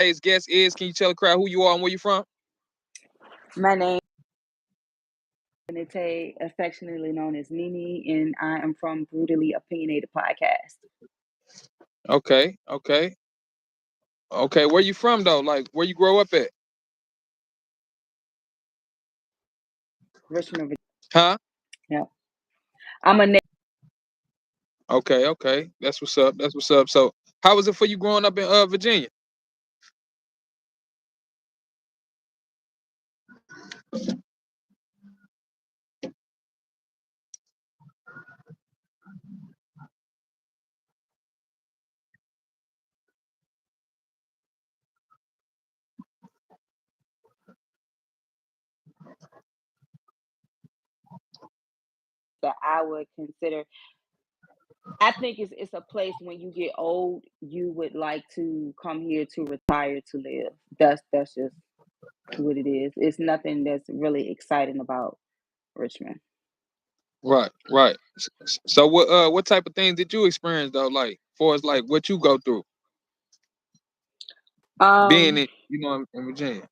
Today's guest is, can you tell the crowd who you are and where you from? My name is Nate, affectionately known as Mimi, and I am from Brutally Opinionated Podcast. Okay. Okay, where you from though? Like where you grow up at? Richmond, Huh? Virginia. I'm a na- Okay. That's what's up. That's what's up. So how was it for you growing up in Virginia? that I would consider. I think it's a place when you get old, you would like to come here to retire to live. That's just what it is. It's nothing that's really exciting about Richmond. Right. So what type of things did you experience though? Like for as like what you go through being Um, in in Virginia?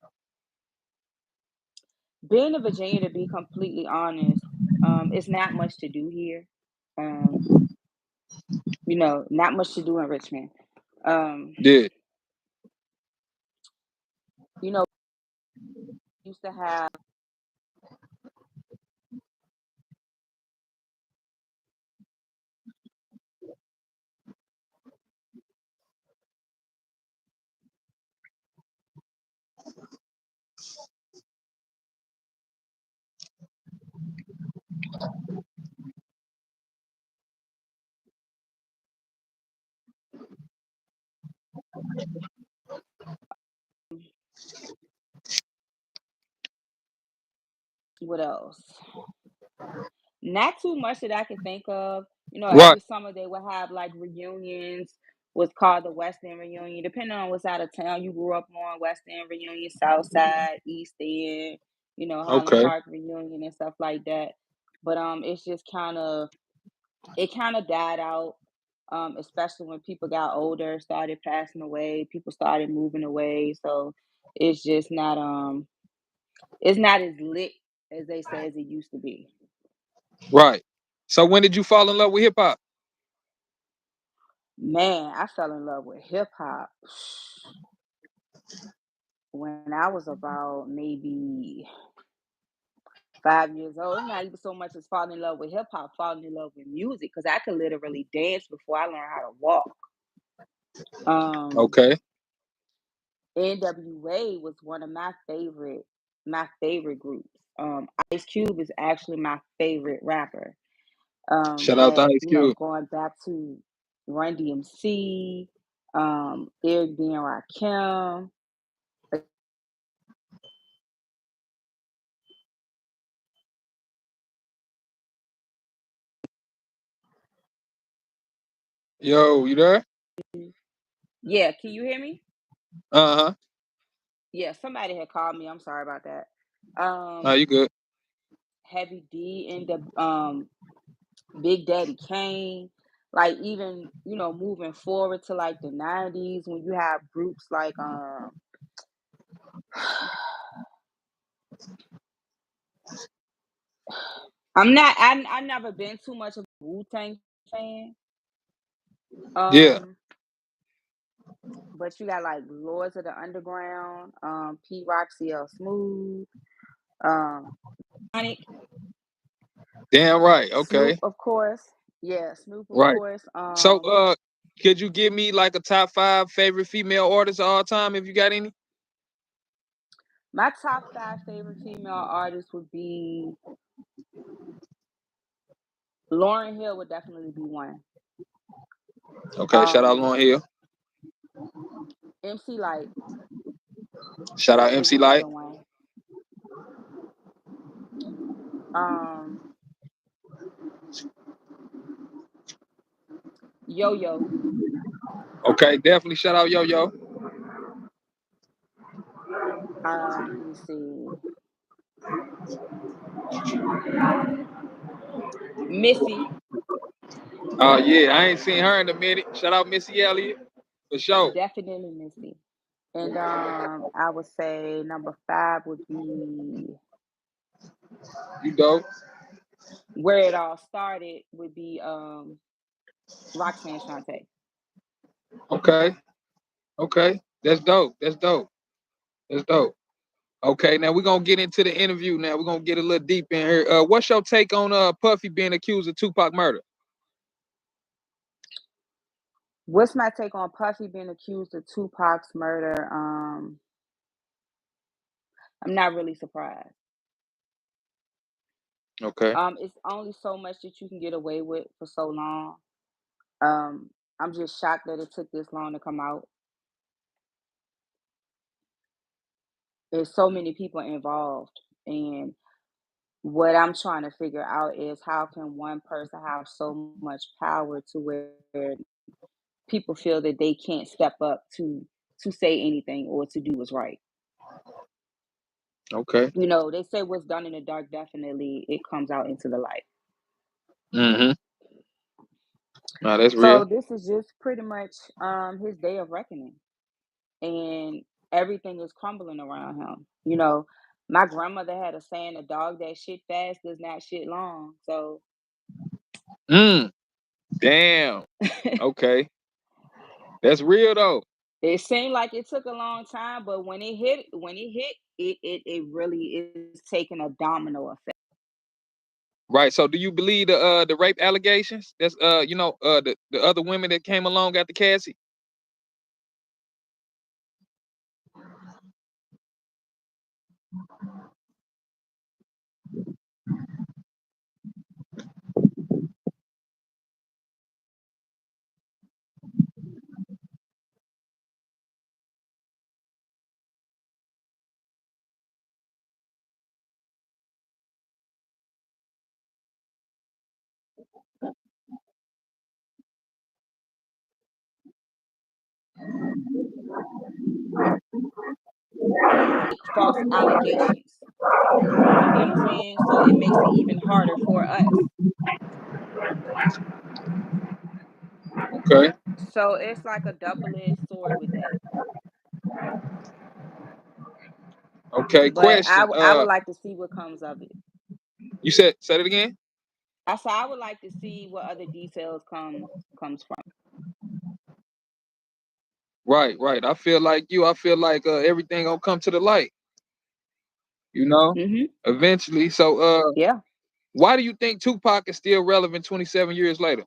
Being in Virginia, to be completely honest, it's not much to do here. Um, not much to do in Richmond. Um, Yeah. you know, used to have what else? Not too much that I can think of. Right. Every summer they would have like reunions, what's called the West End reunion. Depending on what side of town you grew up on, West End reunion, South Side, East End, Highland Okay. Park reunion and stuff like that. But it's just kind of died out. Especially when people got older, started passing away, people started moving away. So it's just it's not as lit as they say as it used to be. Right. So when did you fall in love with hip hop? Man, I fell in love with hip hop when I was about maybe 5 years old. It's not even so much as falling in love with hip hop, falling in love with music, because I could literally dance before I learned how to walk. Um, Okay. NWA was one of my favorite groups. Ice Cube is actually my favorite rapper. Shout out to But Ice Cube. going back to Run DMC, Eric B. and Rakim. Yo, you there? Yeah, can you hear me? Uh-huh. Yeah, somebody had called me. I'm sorry about that. You good. Heavy D and the Big Daddy Kane. Like even moving forward to like the '90s when you have groups like I'm not I never been too much of a Wu-Tang fan. Yeah. Um, but you got like Lords of the Underground, P Rock, CL Smooth, um, Sonic, Damn right. Snoop, Okay. of course. Yeah, Snoop, of Right. course. So could you give me like a top five favorite female artists of all time if you got any? My top five favorite female artists would be Lauren Hill would definitely be one. Okay, shout out Um, Lauren Hill. MC Light Shout out is MC another Light. one. Um, Yo Yo. Okay, definitely shout out Yo Yo. Let me see, Missy, Yeah, I ain't seen her in a minute. Shout out Missy Elliott for sure. definitely Missy. And I would say number 5 would be You dope. where it all started would be Roxanne Shante. Okay. Okay. That's dope. That's dope. That's dope. Okay, now we're gonna get into the interview now. We're gonna get a little deep in here. What's your take on Puffy being accused of Tupac murder? What's my take on Puffy being accused of Tupac's murder? I'm not really surprised. Okay. It's only so much that you can get away with for so long. Um, I'm just shocked that it took this long to come out. There's so many people involved, and what I'm trying to figure out is how can one person have so much power to where people feel that they can't step up to say anything or to do what's right. Okay. They say what's done in the dark definitely it comes out into the light. Mm-hmm. Nah, that's So real. this is just pretty much his day of reckoning, and everything is crumbling around him. My grandmother had a saying, "A dog that shit fast does not shit long." So Mm. Damn. Okay. That's real though. it seemed like it took a long time, but when it hit, it really is taking a domino effect. Right. So do you believe the rape allegations? That's the other women that came along after Cassie? False allegations. You get what I'm saying? So it makes it even harder for us. Okay. So it's like a double-edged sword with that. Okay. But Question. I would like to see what comes of it. You said it again? I said I would like to see what other details comes from. Right, right. I feel like you. I feel like everything gonna come to the light, you know, Mhm. eventually. So Yeah. why do you think Tupac is still relevant 27 years later?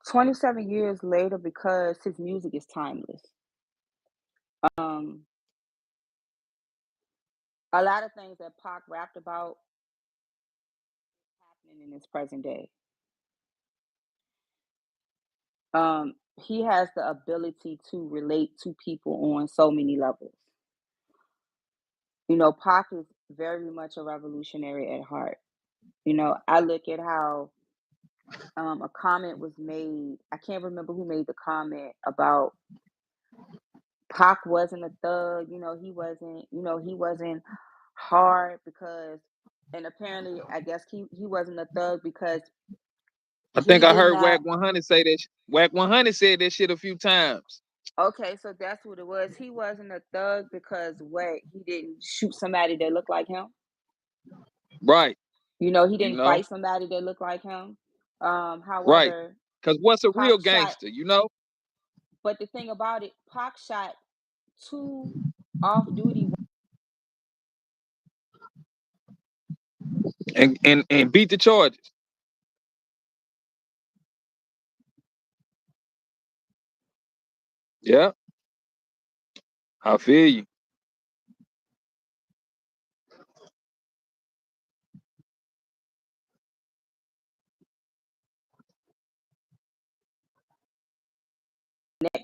27 years later because his music is timeless. Um a lot of things that Pac rapped about happening in this present day. He has the ability to relate to people on so many levels. Pac is very much a revolutionary at heart. I look at how a comment was made. I can't remember who made the comment about Pac wasn't a thug. He wasn't hard because, and apparently, I guess he wasn't a thug because I think he I didn't heard have. Whack 100 say that. Whack 100 said that shit a few times. Okay, so that's what it was. He wasn't a thug because what? He didn't shoot somebody that looked like him. Right, He you didn't know, fight somebody that looked like him. right. However, Cause what's a real Pac shot. gangster, you know? But the thing about it, Pac shot two off-duty. And beat the charges. Yeah, I feel you.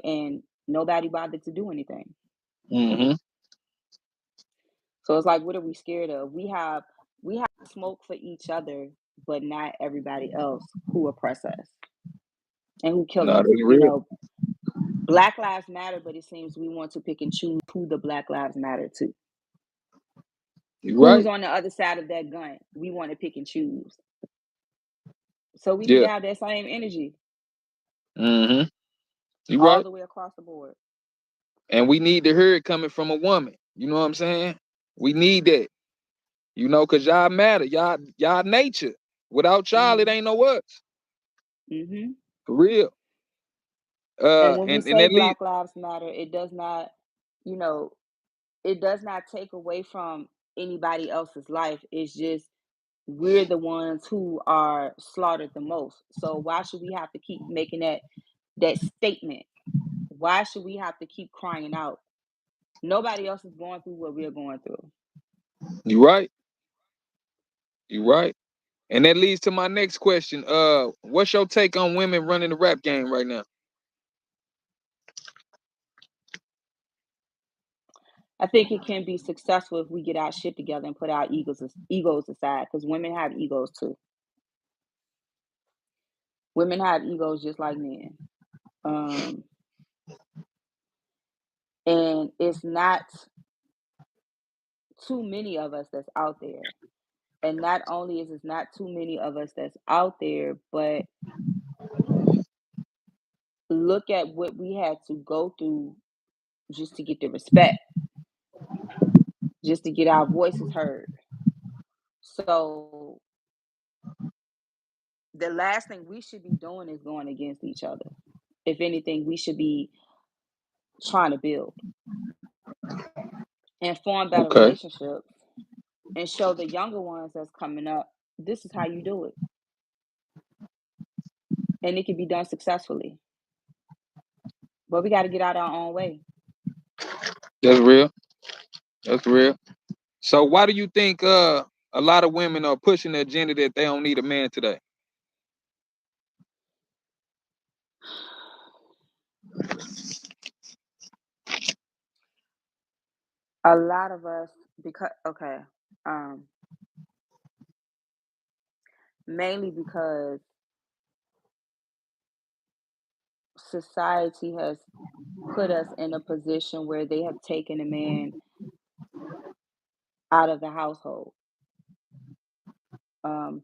And nobody bothered to do anything. Mm-hmm. So it's like, what are we scared of? We have smoke for each other, but not everybody else who oppress us and who kill No, us. that's real. Black lives matter, but it seems we want to pick and choose who the Black lives matter to. You Who's right. on the other side of that gun? We want to pick and choose. So we need to Yeah. have that same energy Mm-hmm. You all right. the way across the board. And we need to hear it coming from a woman. You know what I'm saying? We need that. You know, cause y'all matter. Y'all nature. Without y'all, it Mhm. ain't no us. Mhm. For real. And when we And say that lead. Black Lives Matter, it does not, you know, it does not take away from anybody else's life. It's just we're the ones who are slaughtered the most. So why should we have to keep making that statement? Why should we have to keep crying out? Nobody else is going through what we're going through. You right. You right. And that leads to my next question. What's your take on women running the rap game right now? I think it can be successful if we get our shit together and put our egos aside because women have egos too. Women have egos just like men. Um, and it's not too many of us that's out there. And not only is it not too many of us that's out there, but look at what we had to go through just to get the respect, just to get our voices heard. So the last thing we should be doing is going against each other. If anything, we should be trying to build and form better Okay. relationships and show the younger ones that's coming up this is how you do it. And it can be done successfully. But we got to get out our own way. That's real. That's real. So why do you think a lot of women are pushing the agenda that they don't need a man today? A lot of us, because, okay, um, mainly because society has put us in a position where they have taken a man out of the household.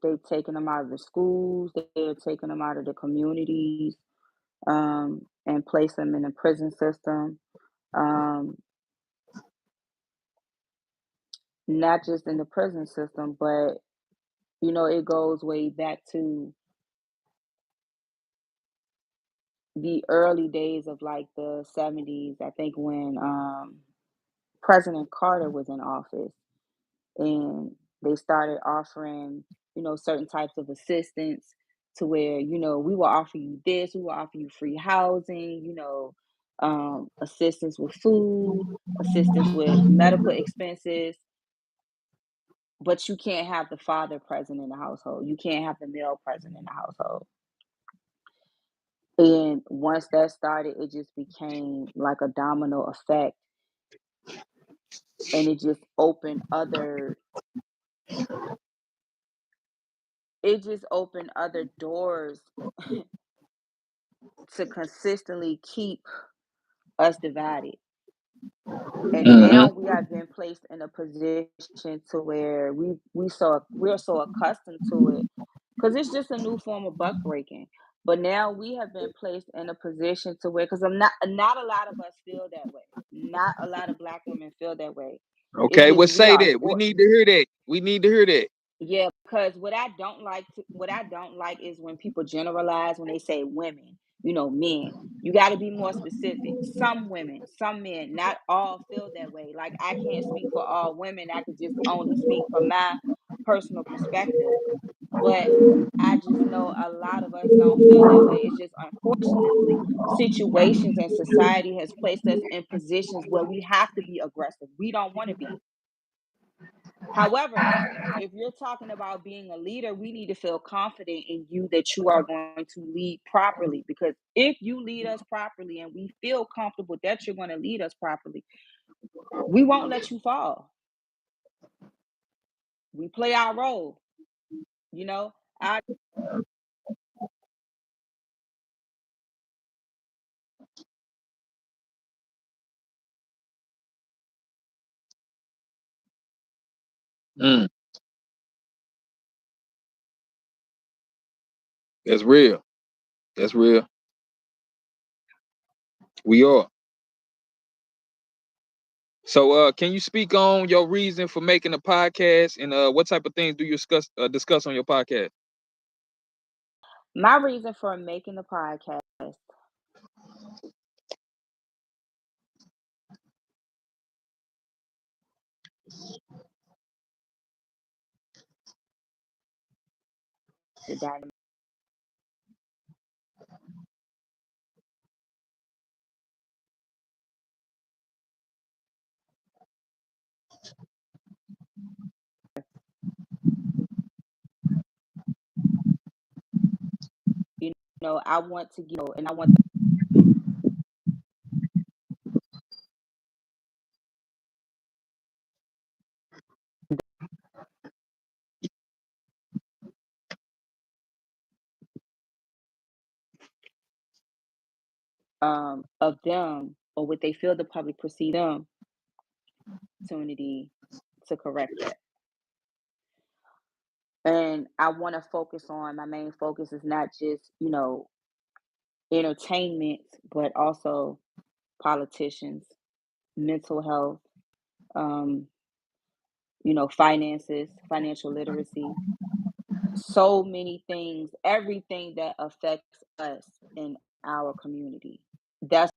They've taken them out of the schools, they're taking them out of the communities, and place them in a prison system. Um, not just in the prison system, but it goes way back to the early days of like the 70s, I think when President Carter was in office and they started offering, certain types of assistance to where, we will offer you this, we will offer you free housing, assistance with food, assistance with medical expenses, but you can't have the father present in the household. You can't have the male present in the household. And once that started, it just became like a domino effect and it just opened other doors to consistently keep us divided. And now Mm-hmm. we have been placed in a position to where we're so accustomed to it because it's just a new form of buck breaking. But now we have been placed in a position to where because I'm not a lot of us feel that way. Not a lot of black women feel that way. It's Okay, just well we say are that. We need to hear that. We need to hear that. yeah, because what I don't like is when people generalize when they say women, men. You got to be more specific. Some women, some men, not all feel that way. Like I can't speak for all women. I could just only speak from my personal perspective. But I just know a lot of us don't feel that way. It's just unfortunately situations and society has placed us in positions where we have to be aggressive. We don't want to be. However, if you're talking about being a leader, we need to feel confident in you that you are going to lead properly. Because if you lead us properly and we feel comfortable that you're going to lead us properly, we won't let you fall. We play our role, you know. I Mm. That's real. That's real. We are. So can you speak on your reason for making a podcast and what type of things do you discuss on your podcast? My reason for making the podcast, the dynamic, you I want to, and I want of them or what they feel the public perceive them opportunity to correct that. And I want to focus on my main focus is not just, entertainment, but also politicians, mental health, um, finances, financial literacy, so many things, everything that affects us in our community. That's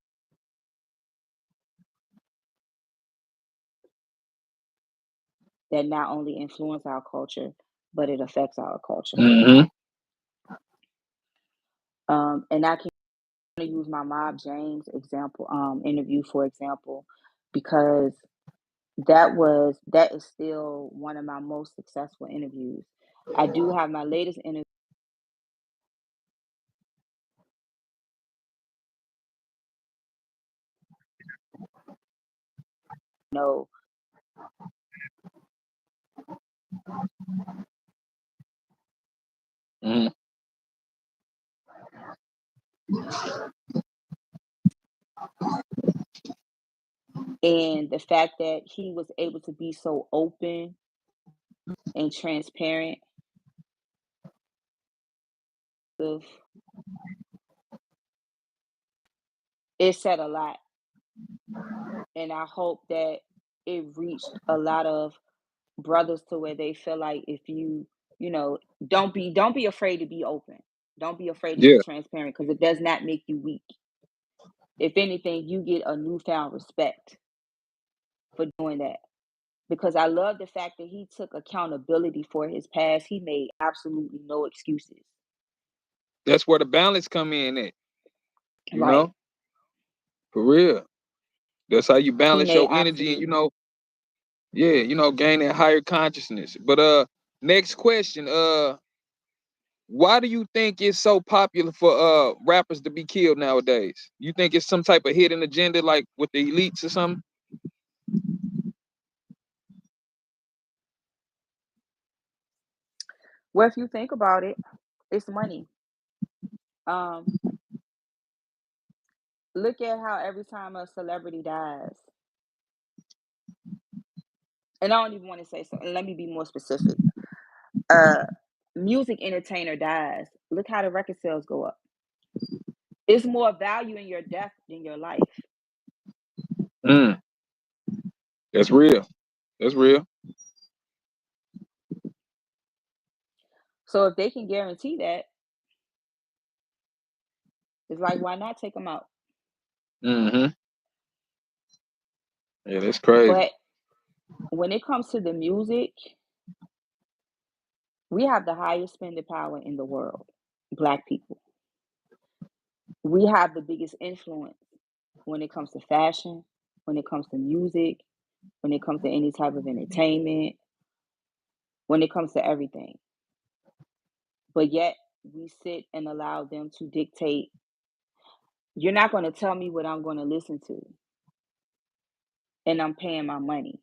that not only influence our culture, but it affects our culture. Mm-hmm. And I can use my Mob James example interview for example because that is still one of my most successful interviews. I do have my latest interview. No, Mm-hmm. and the fact that he was able to be so open and transparent of it said a lot, and I hope that it reached a lot of brothers to where they feel like if you know don't be afraid to be open, don't be afraid to be Yeah, transparent because it does not make you weak. If anything, you get a newfound respect for doing that, because I love the fact that he took accountability for his past. He made absolutely no excuses. that's where the balance come in at, you Right. know, for real. That's how you He balance made your energy and absolutely. yeah, gain that higher consciousness. But next question, why do you think it's so popular for rappers to be killed nowadays? You think it's some type of hidden agenda like with the elites or something? Well, if you think about it, it's money. Um, Look at how every time a celebrity dies, and I don't even want to say so. Let me be more specific. Uh, Music entertainer dies. Look how the record sales go up. It's more value in your death than your life. Mm, that's real. That's real. So if they can guarantee that, it's like why not take them out? Mm-hmm. Yeah, that's crazy. But when it comes to the music, we have the highest spending power in the world. Black people. We have the biggest influence when it comes to fashion, when it comes to music, when it comes to any type of entertainment, when it comes to everything. But yet we sit and allow them to dictate. You're not going to tell me what I'm going to listen to, and I'm paying my money.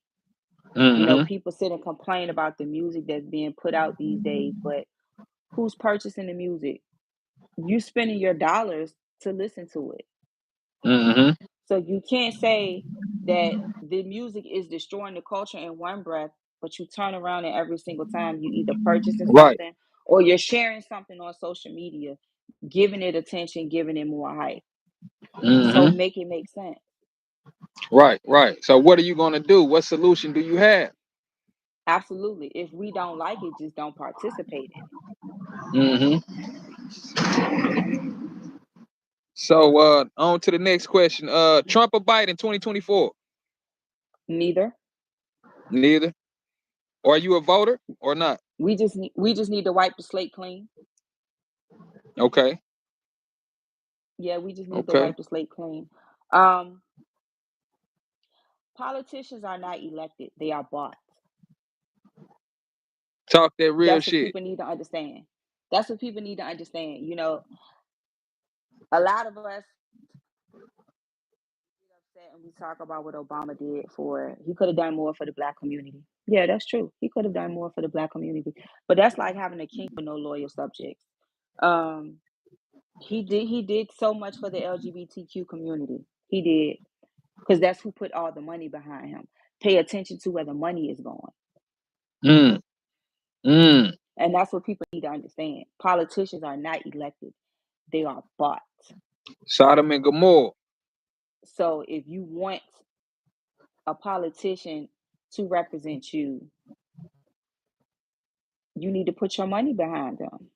Mm-hmm. People sit and complain about the music that's being put out these days, but who's purchasing the music? You spending your dollars to listen to it. Mm-hmm. So you can't say that the music is destroying the culture in one breath, but you turn around and every single time you either purchasing Right. something or you're sharing something on social media, giving it attention, giving it more hype. So Mm-hmm. make it make sense. Right, right. So what are you gonna do? What solution do you have? Absolutely. If we don't like it, just don't participate in Mm-hmm. So on to the next question. Trump or Biden 2024? it. Neither. Neither. Are you a voter or not? We just need to wipe the slate clean. Okay. Yeah, we just need to Okay. wipe the slate clean. Um, Politicians are not elected; they are bought. Talk that real That's what shit. people need to understand. That's what people need to understand. A lot of us get upset and we talk about what Obama did for. He could have done more for the black community. Yeah, that's true. He could have done more for the black community, but that's like having a king with no loyal subjects. Um, he did so much for the LGBTQ community. He did because that's who put all the money behind him. Pay attention to where the money is going. Mm. Mm. And that's what people need to understand. Politicians are not elected, they are bought. Sodom and Gomorrah. So if you want a politician to represent you, you need to put your money behind them.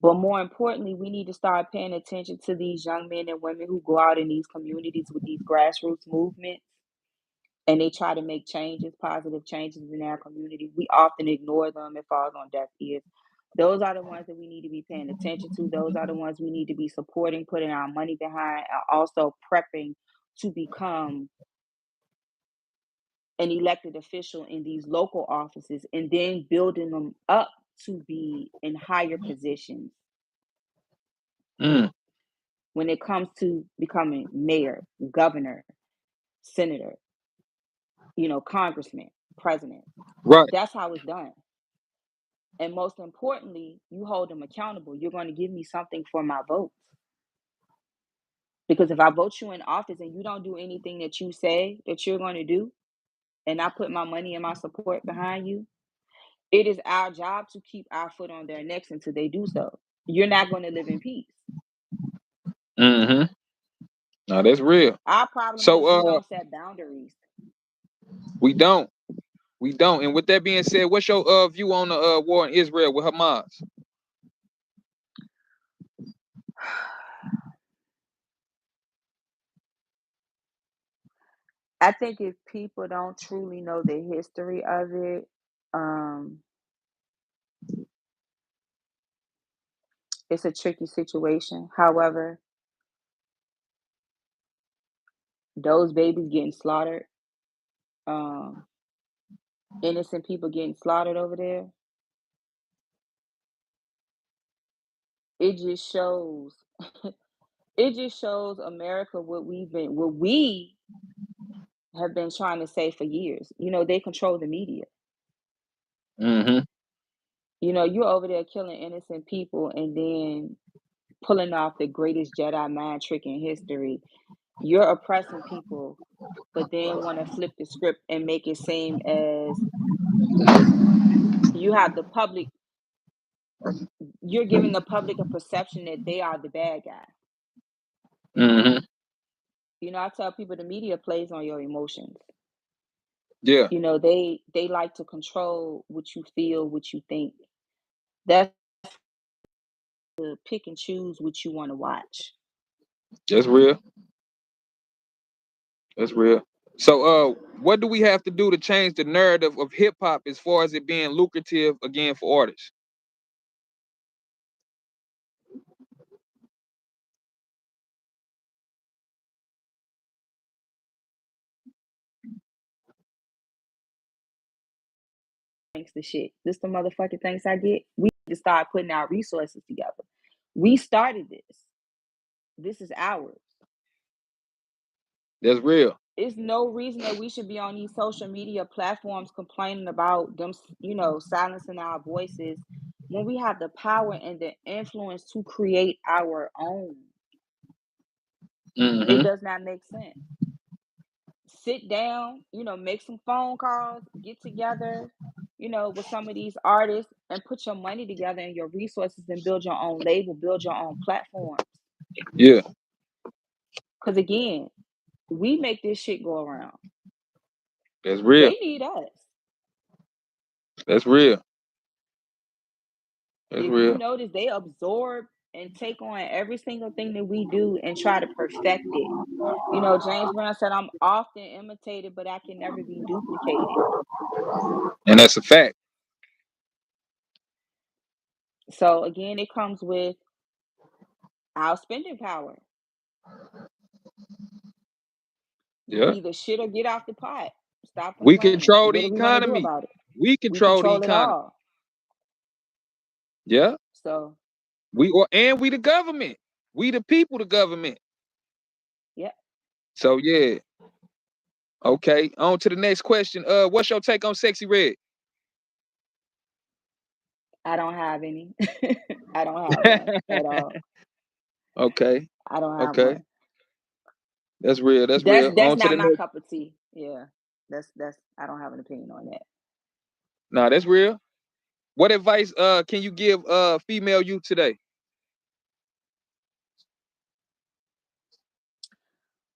But more importantly, we need to start paying attention to these young men and women who go out in these communities with these grassroots movements and they try to make changes, positive changes in our community. We often ignore them. It falls on deaf ears. Those are the ones that we need to be paying attention to. Those are the ones we need to be supporting, putting our money behind, and also prepping to become an elected official in these local offices and then building them up to be in higher positions Mm. when it comes to becoming mayor, governor, senator, congressman, president. Right. That's how it's done. And most importantly, you hold them accountable. You're going to give me something for my vote. Because if I vote you in office and you don't do anything that you say that you're going to do, and I put my money and my support behind you, it is our job to keep our foot on their necks until they do so. You're not going to live in peace. Mm-hmm. No, that's real. Our problem So is we don't set boundaries. we don't. We don't. And with that being said, what's your view on the war in Israel with Hamas? I think if people don't truly know the history of it, um, it's a tricky situation. However, those babies getting slaughtered, um, innocent people getting slaughtered over there, it just shows it just shows America what we have been trying to say for years. They control the media. Mm-hmm. You're over there killing innocent people and then pulling off the greatest Jedi mind trick in history. You're oppressing people, but then want to flip the script and make it seem as you have the public, you're giving the public a perception that they are the bad guy. Mm-hmm. I tell people the media plays on your emotions. Yeah, They like to control what you feel, what you think. That's to pick and choose what you want to watch. that's real. That's real. So what do we have to do to change the narrative of hip hop as far as it being lucrative again for artists? Thanks to shit. This the motherfucking things I get. We need to start putting our resources together. We started this. This is ours. That's real. It's no reason that we should be on these social media platforms complaining about them, silencing our voices when we have the power and the influence to create our own. It Mm-hmm. does not make sense. Sit down, make some phone calls, get together, with some of these artists and put your money together and your resources and build your own label, build your own platforms. Yeah, Because again, we make this shit go around. that's real. They need us. That's real. That's If you real. notice, they absorb and take on every single thing that we do and try to perfect it. James Brown said, I'm often imitated, but I can never be duplicated. And that's a fact. So again, it comes with our spending power. Yeah. Either shit or get off the pot. Stop We complaining. control What the are we going to do economy. about it? We We control the control it economy. all. Yeah. So, We the government. We the people, the government. yeah, So yeah. Okay. On to the next question. What's your take on Sexy Red? I don't have any. I don't have one at all. Okay. I don't have Okay. one. That's real. That's That's real. that's On to not the my next. cup of tea. Yeah. That's I don't have an opinion on that. Nah, that's real. What advice can you give female youth today?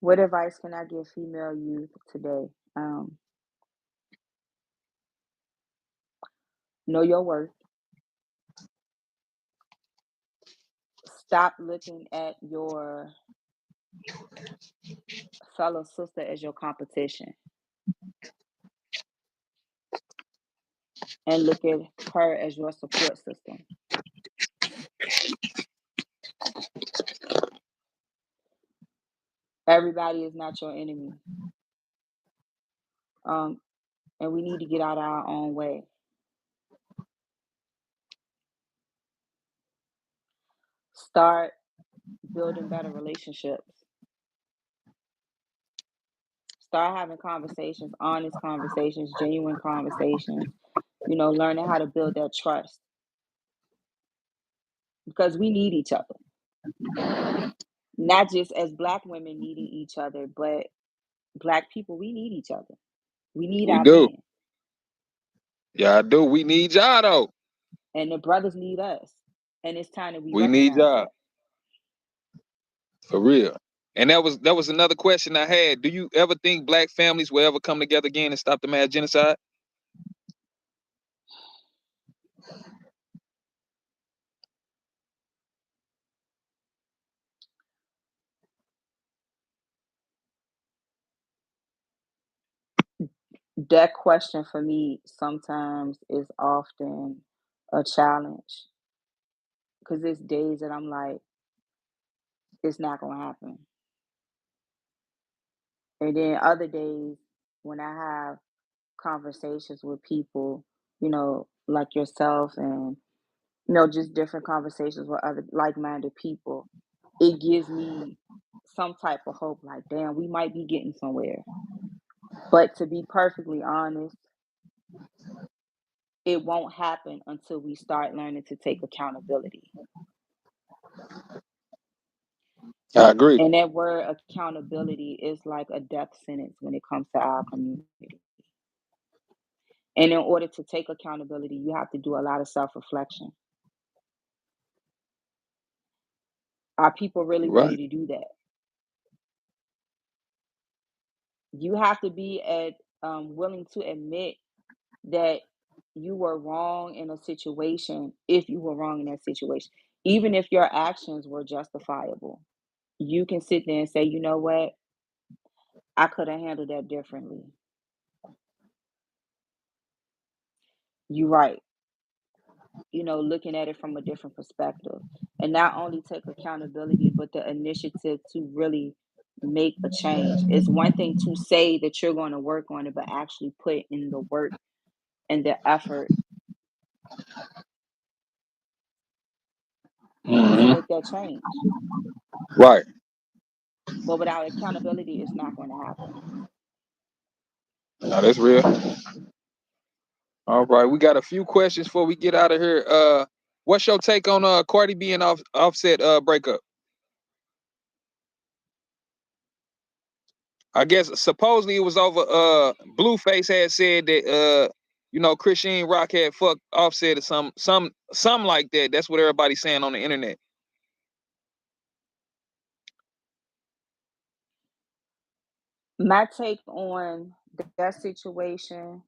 What advice can I give female youth today? Know your worth. Stop looking at your fellow sister as your competition and look at her as your support system. Everybody is not your enemy. Um, and we need to get out of our own way. Start building better relationships. Start having conversations, honest conversations, genuine conversations, learning how to build that trust because we need each other. Not just as Black women needing each other, but Black people, we need each other. We need We our do. men, Yeah, I do. We need y'all though. and the brothers need us. And it's time that we We need recognize y'all that. for real. And that was another question I had. Do you ever think Black families will ever come together again and stop the mass genocide? That question for me sometimes is often a challenge because there's days that I'm like, it's not going to happen. And then other days when I have conversations with people, like yourself and, just different conversations with other like minded people, it gives me some type of hope like, damn, we might be getting somewhere. But to be perfectly honest, it won't happen until we start learning to take accountability. I agree. And that word accountability is like a death sentence when it comes to our community. And in order to take accountability, you have to do a lot of self reflection. Are people really You're ready right. to do that? You have to be willing to admit that you were wrong in a situation if you were wrong in that situation. Even if your actions were justifiable, you can sit there and say, you know what? I could have handled that differently. You're right. Looking at it from a different perspective. And not only take accountability, but the initiative to really make a change. It's one thing to say that you're going to work on it, but actually put in the work and the effort to Hmm. make that change. Right. But without accountability, it's not going to happen. No, that's real. All right. We got a few questions before we get out of here. What's your take on Cardi B and Offset breakup? I guess supposedly it was over. Blueface had said that Christian Rock had fucked Offset or some like that. That's what everybody's saying on the internet. My take on that situation,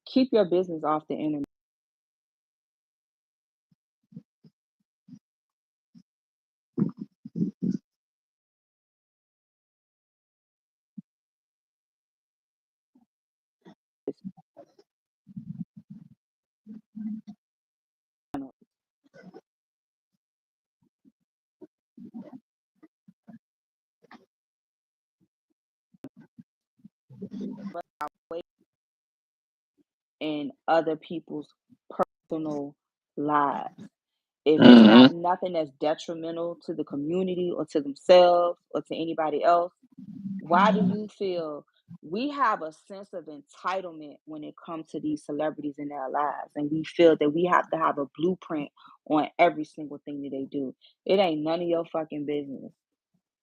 keep your business off the internet. In other people's personal lives. If it's Mm-hmm. not nothing that's detrimental to the community or to themselves or to anybody else, why do you feel we have a sense of entitlement when it comes to these celebrities in their lives? And we feel that we have to have a blueprint on every single thing that they do. It ain't none of your fucking business.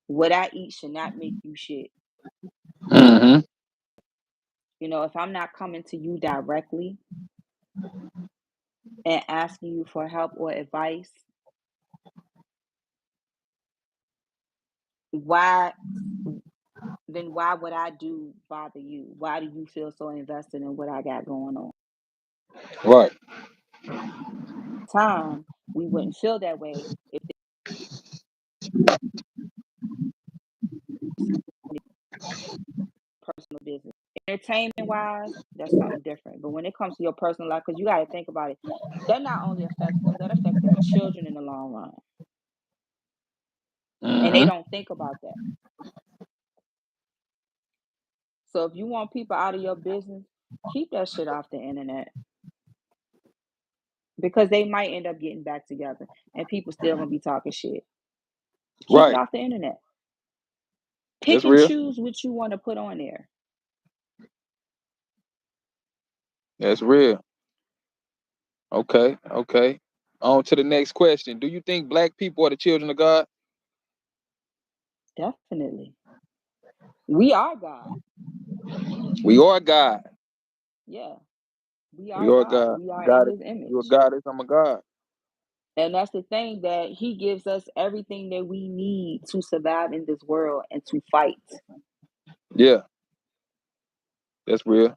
What I eat should not make you shit. Mm-hmm. If I'm not coming to you directly and asking you for help or advice, why why would I do bother you? Why do you feel so invested in what I got going on? Right. Time we wouldn't feel that way if it's personal business. Entertainment wise, that's something different. But when it comes to your personal life, because you got to think about it, that not only affects them, that affects their children in the long run, and they Mm-hmm. don't think about that. So if you want people out of your business, keep that shit off the internet because they might end up getting back together, and people still gonna be talking shit. Keep it Right. off the internet. That's Pick and real. choose what you want to put on there. That's real. Okay. Okay. On to the next question. Do you think black people are the children of God? Definitely. We are God. We are God. Yeah. We We are are God. God. We are in God is his you are image. God. I'm a God. And that's the thing that he gives us everything that we need to survive in this world and to fight. Yeah, that's real.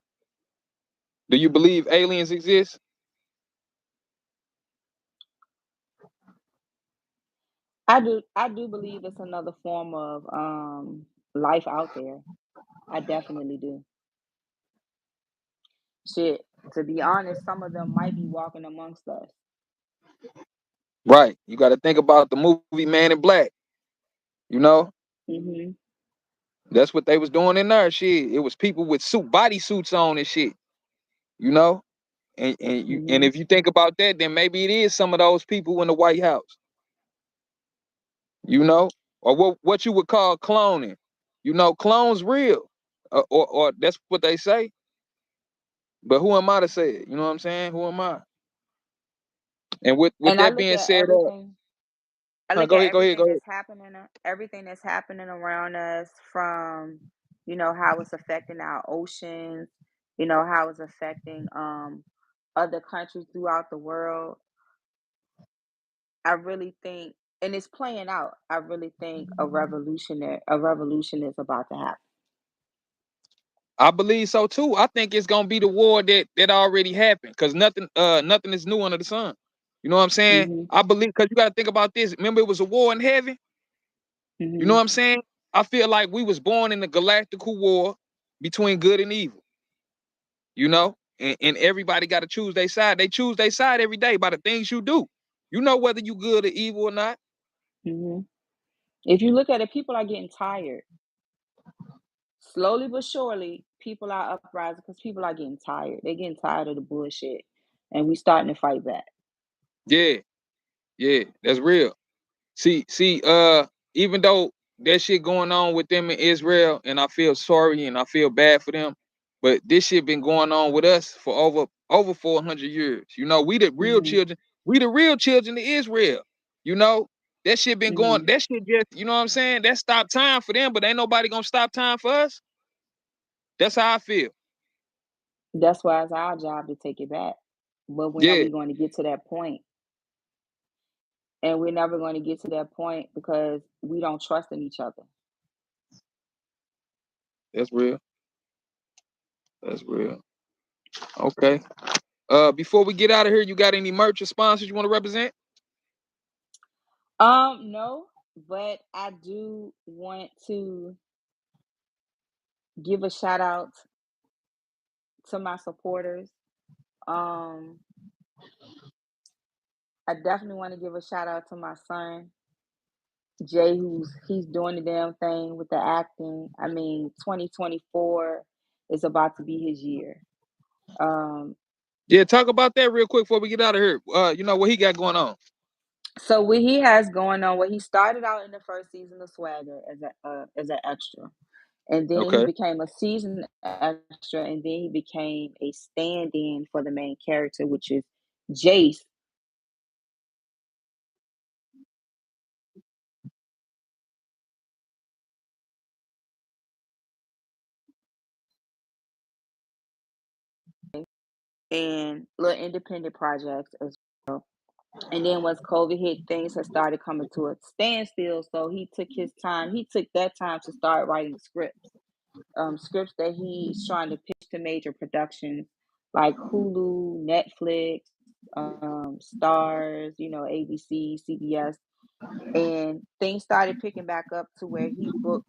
Do you believe aliens exist? I do believe it's another form of life out there. I definitely do. Shit. To be honest, some of them might be walking amongst us. Right. You got to think about the movie Man in Black. You know, Mhm. that's what they was doing in there. Shit, it was people with body suits on and shit. You know, and Mhm. if you think about that, then maybe it is some of those people in the White House. You know, or what you would call cloning. Clones real, or that's what they say. But who am I to say it? You know what I'm saying? Who am I? And with And I that look being at said, everything I no, look go at ahead, go ahead, go ahead. everything that's happening around us from, how it's affecting our oceans, how it's affecting other countries throughout the world. I really think and it's playing out. I really think a revolution is about to happen. I believe so too. I think it's gonna be the war that already happened, because nothing is new under the sun. You know what I'm saying? Mhm. I believe, because you got to think about this. Remember, it was a war in heaven. You know Mhm. what I'm saying? I feel like we was born in the galactical war between good and evil. And everybody got to choose their side. They choose their side every day by the things you do. You know whether you good or evil or not. Mhm. If you look at it, people are getting tired. Slowly but surely, people are uprising because people are getting tired. They're getting tired of the bullshit, and we starting to fight back. Yeah, yeah, that's real. See, even though that shit going on with them in Israel, and I feel sorry and I feel bad for them, but this shit been going on with us for over 400 years. We the real Mhm. children. We the real children of Israel. You know, That shit been going. Mhm. That shit just, you know what I'm saying? That stopped time for them, but ain't nobody gonna stop time for us. That's how I feel. That's why it's our job to take it back. But when are Yeah, we going to get to that point? And we're never going to get to that point because we don't trust in each other. that's real. That's real. Okay. Before we get out of here, you got any merch or sponsors you want to represent? No, but I do want to give a shout out to my supporters. Um, I definitely want to give a shout out to my son Jay, he's doing the damn thing with the acting. I mean, 2024 is about to be his year. Um, Yeah, talk about that real quick before we get out of here. You know what he got going on? so what he has going on, he started out in the first season of Swagger as an extra, and then he Okay. became a season extra, and then he became a stand-in for the main character, which is Jace. And little independent projects as well. And then once COVID hit, things had started coming to a standstill. So he took his time. He took that time to start writing scripts, scripts that he's trying to pitch to major productions like Hulu, Netflix, Stars, ABC, CBS. And things started picking back up to where he booked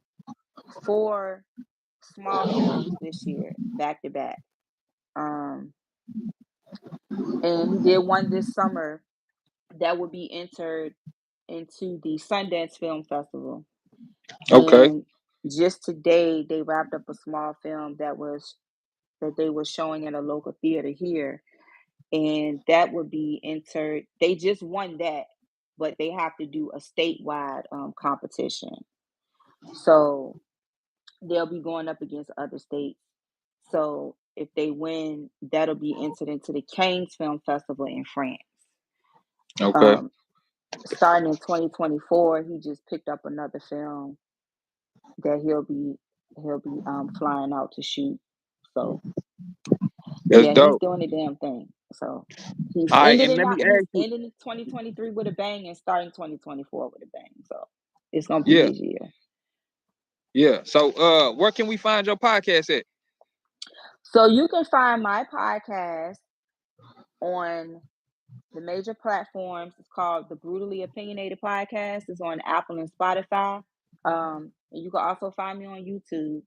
4 small films this year, back to back. Um, and he did one this summer that would be entered into the Sundance Film Festival. Okay. And just today, they wrapped up a small film that they were showing at a local theater here, and that would be entered. They just won that, but they have to do a statewide competition. So they'll be going up against other states. So if they win, that'll be entered into the Cannes Film Festival in France. Okay. Um, Starting in 2024, he just picked up another film that he'll be flying out to shoot. So That's yeah, he's dope. doing the damn thing. So he's All right, ended and it let out. me He's ask you. ending 2023 with a bang and starting 2024 with a bang. So it's gonna be Yeah, his year. yeah. So, where can we find your podcast at? So you can find my podcast on the major platforms. It's called the Brutally Opinionated Podcast. It's on Apple and Spotify. And you can also find me on YouTube.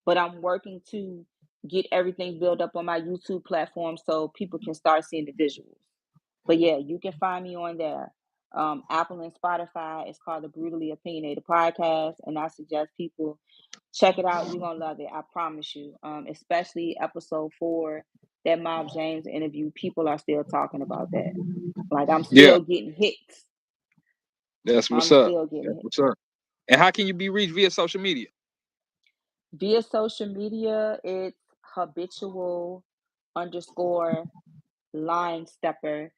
But I'm working to get everything built up on my YouTube platform so people can start seeing the visuals. But yeah, you can find me on there. Apple and Spotify. It's called the Brutally Opinionated Podcast, and I suggest people check it out. You're gonna love it. I promise you. Especially episode 4, that Mob James interview. People are still talking about that. Like I'm Yeah, still getting hits. that's what's I'm up. still getting That's hits. what's up. And how can you be reached via social media? Via social media, it's habitual underscore line stepper.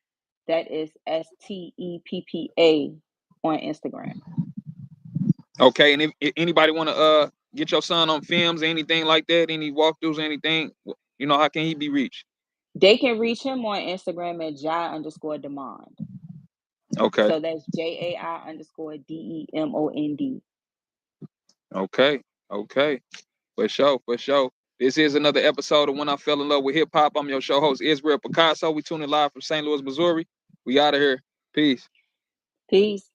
That is STEPPA on Instagram. Okay, and if anybody want to get your son on films or anything like that, any walkthroughs, anything, you know, how can he be reached? They can reach him on Instagram at Jai underscore Demand. Okay, So that's JAI underscore DEMOND. okay, okay. For sure, for sure. This is another episode of When I Fell in Love with Hip Hop. I'm your show host, Israel Picasso. We tuning live from St. Louis, Missouri. We out of here. Peace. Peace.